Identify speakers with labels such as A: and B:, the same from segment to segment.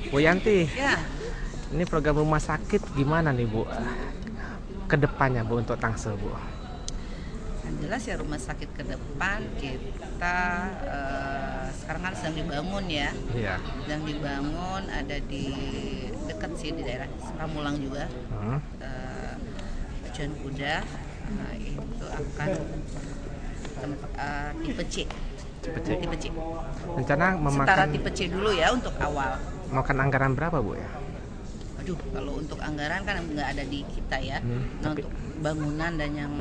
A: Bu Yanti,
B: Ya,
A: ini program rumah sakit gimana nih Bu? Kedepannya Bu untuk Tangsel Bu?
B: yang jelas ya rumah sakit ke depan kita sekarang kan sedang dibangun ya.
A: Iya.
B: Sedang dibangun ada di dekat sih di daerah Pamulang juga.
A: Hmm.
B: Pacuan Kuda. Nah, itu akan tipe C.
A: Cepet sih.
B: Tipe C.
A: Rencana
B: Setara
A: memakan
B: tipe C dulu ya untuk awal.
A: anggaran berapa Bu ya?
B: Aduh, kalau untuk anggaran kan nggak ada di kita ya. Nah,
A: Tapi
B: untuk bangunan dan yang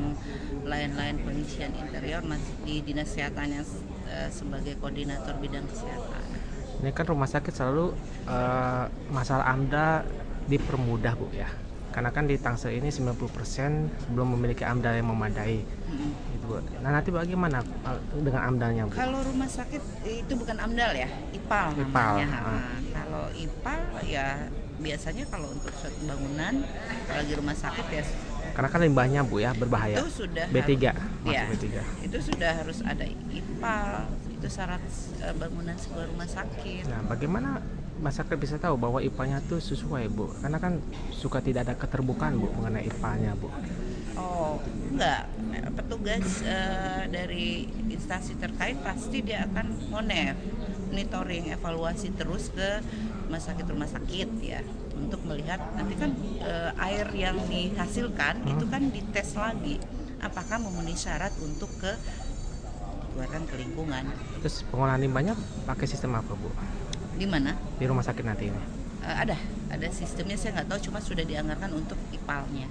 B: lain-lain pengisian interior masih di dinas kesehatan yang sebagai koordinator bidang kesehatan.
A: ini kan rumah sakit selalu masalah AMDA dipermudah Bu ya. Karena kan di Tangsel ini 90% belum memiliki AMDA yang memadai.
B: Mm-mm.
A: Gitu Bu. Nah nanti bagaimana dengan AMDA-nya Bu?
B: Kalau rumah sakit itu bukan AMDAL ya, IPAL
A: IPAL,
B: namanya.
A: ah.
B: Kalau IPAL ya biasanya kalau untuk suatu bangunan, apalagi rumah sakit ya
A: Karena kan limbahnya Bu ya berbahaya.
B: itu sudah
A: B3 masuk
B: ya,
A: B3.
B: itu sudah harus ada IPAL, itu syarat bangunan sebuah rumah sakit.
A: Nah, bagaimana masyarakat bisa tahu bahwa IPA-nya tuh sesuai Bu? Karena kan suka tidak ada keterbukaan Bu mengenai IPA-nya Bu.
B: Oh, enggak. Petugas dari instansi terkait pasti dia akan monitoring, evaluasi terus ke rumah sakit ya, untuk melihat nanti kan air yang dihasilkan itu kan dites lagi apakah memenuhi syarat untuk keluarkan ke lingkungan.
A: Terus pengolahan limbahnya pakai sistem apa Bu?
B: Di mana?
A: Di rumah sakit nanti ini.
B: Ada sistemnya, saya nggak tahu, cuma sudah dianggarkan untuk IPAL-nya.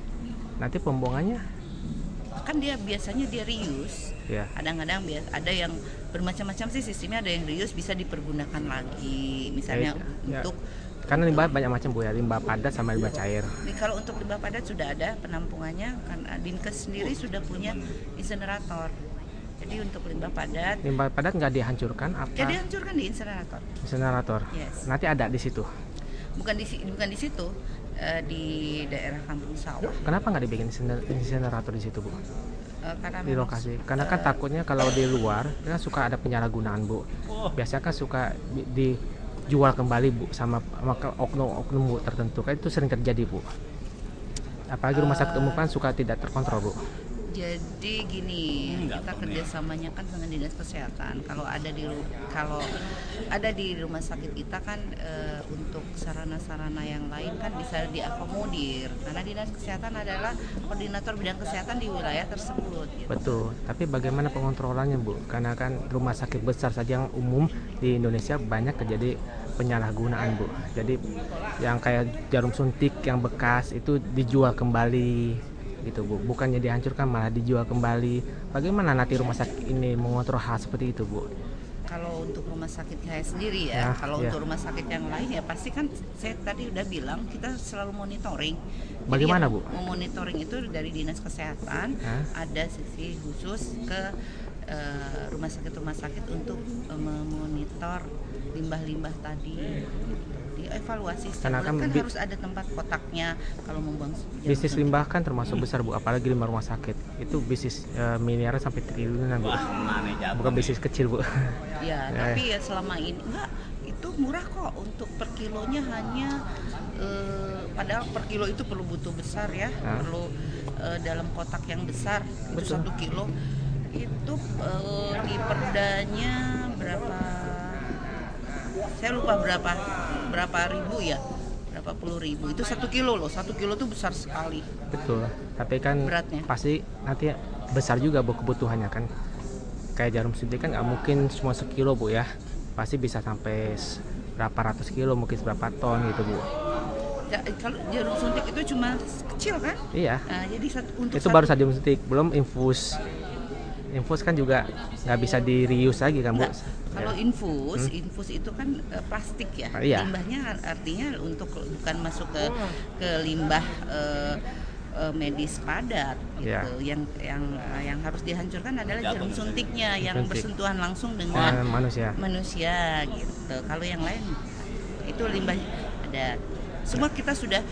A: Nanti pembuangannya
B: Kan dia biasanya dia reuse.
A: ya.
B: Kadang-kadang ada yang bermacam-macam sih sistemnya, ada yang reuse bisa dipergunakan lagi misalnya
A: Ya.
B: untuk
A: Karena limbah banyak macam Bu ya, limbah padat sama limbah cair.
B: kalau untuk limbah padat sudah ada penampungannya kan, Dinkes sendiri sudah punya insenerator. Jadi untuk limbah padat
A: Limbah padat nggak dihancurkan apa?
B: ya dihancurkan di insenerator.
A: Insenerator.
B: Yes.
A: Nanti ada di situ.
B: Bukan di situ, di daerah Kampung Sawah.
A: Kenapa nggak dibikin insenerator di situ Bu?
B: Karena
A: Di
B: memang
A: lokasi. Karena kan takutnya kalau di luar kan suka ada penyalahgunaan Bu. Biasanya kan suka dijual kembali Bu sama oknum-oknum Bu tertentu, kan itu sering terjadi Bu. Apalagi rumah sakit umum kan suka tidak terkontrol Bu.
B: Jadi gini, kita kerjasamanya kan dengan dinas kesehatan. Kalau ada di rumah sakit kita kan untuk sarana-sarana yang lain kan bisa diakomodir. Karena dinas kesehatan adalah koordinator bidang kesehatan di wilayah tersebut. Gitu.
A: Betul. Tapi bagaimana pengontrolannya Bu? Karena kan rumah sakit besar saja yang umum di Indonesia banyak terjadi penyalahgunaan Bu. Jadi yang kayak jarum suntik yang bekas itu dijual kembali gitu Bu, bukannya dihancurkan malah dijual kembali. Bagaimana nanti rumah sakit ini mengontrol hal seperti itu Bu?
B: Kalau untuk rumah sakit saya sendiri ya, kalau
A: ya.
B: untuk rumah sakit yang lain ya pasti kan saya tadi udah bilang kita selalu monitoring.
A: Bagaimana
B: Jadi,
A: Bu?
B: Memonitoring itu dari dinas kesehatan ada sisi khusus ke rumah sakit untuk memonitor limbah-limbah tadi. Dievaluasi
A: Karena
B: setiap bulan
A: kan
B: kan harus ada tempat kotaknya kalau membuang
A: bisnis limbah kan termasuk besar Bu, apalagi limbah rumah sakit. Itu bisnis miliaran sampai triliunan Bu. Bukan bisnis kecil Bu.
B: Ya, tapi ya selama ini enggak, itu murah kok untuk per kilonya hanya padahal per kilo itu perlu butuh besar ya, perlu dalam kotak yang besar. Itu 1 kilo itu di perdanya berapa? Saya lupa berapa ribu ya, berapa puluh ribu. Itu 1 kilo loh, 1 kilo itu besar sekali.
A: Betul. Tapi kan
B: Beratnya.
A: pasti nanti besar juga Bu kebutuhannya kan. Kayak jarum suntik kan nggak mungkin semua sekilo Bu ya. Pasti bisa sampai berapa ratus kilo, mungkin berapa ton gitu Bu.
B: Ya, kalau jarum suntik itu cuma kecil kan?
A: Iya.
B: Nah, jadi untuk
A: Itu baru saja jarum suntik, belum infus. Infus kan juga nggak bisa di reuse lagi kan Bu?
B: Enggak. Kalau infus itu kan plastik ya.
A: Iya.
B: Limbahnya artinya untuk bukan masuk ke limbah medis padat gitu.
A: Iya.
B: Yang harus dihancurkan adalah jarum suntiknya yang
A: Suntik.
B: bersentuhan langsung dengan
A: manusia
B: gitu. Kalau yang lain itu limbah ada. Semua kita sudah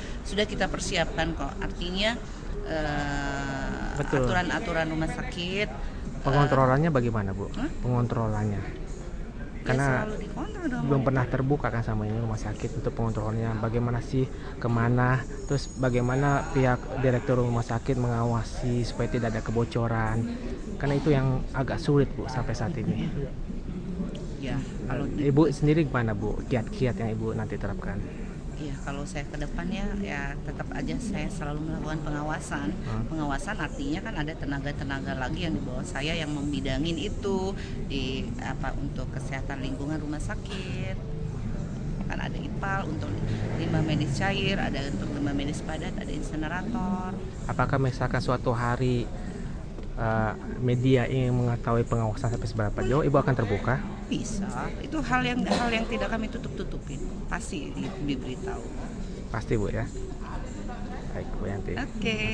B: kita persiapkan kok. Artinya
A: Betul.
B: aturan-aturan rumah sakit.
A: Pengontrolannya bagaimana Bu? Pengontrolannya Karena
B: selalu dikontrol dong.
A: belum pernah terbuka kan sama ini rumah sakit untuk pengontrolannya. Bagaimana sih, kemana, terus bagaimana pihak direktur rumah sakit mengawasi supaya tidak ada kebocoran. Karena itu yang agak sulit Bu sampai saat ini.
B: Ya, kalau
A: Ibu sendiri gimana Bu, kiat-kiat yang Ibu nanti terapkan?
B: Iya, kalau saya ke depannya ya tetap aja saya selalu melakukan pengawasan. Pengawasan artinya kan ada tenaga-tenaga lagi yang di bawah saya yang membidangin itu di untuk kesehatan lingkungan rumah sakit. Kan ada IPAL untuk limbah medis cair, ada untuk limbah medis padat, ada insinerator.
A: Apakah misalkan suatu hari media ingin mengetahui pengawasan sampai seberapa jauh, Ibu akan terbuka?
B: Bisa, itu hal yang tidak kami tutup-tutupin, pasti diberitahu.
A: Pasti Bu ya. Baik Bu Yanti.
B: Oke.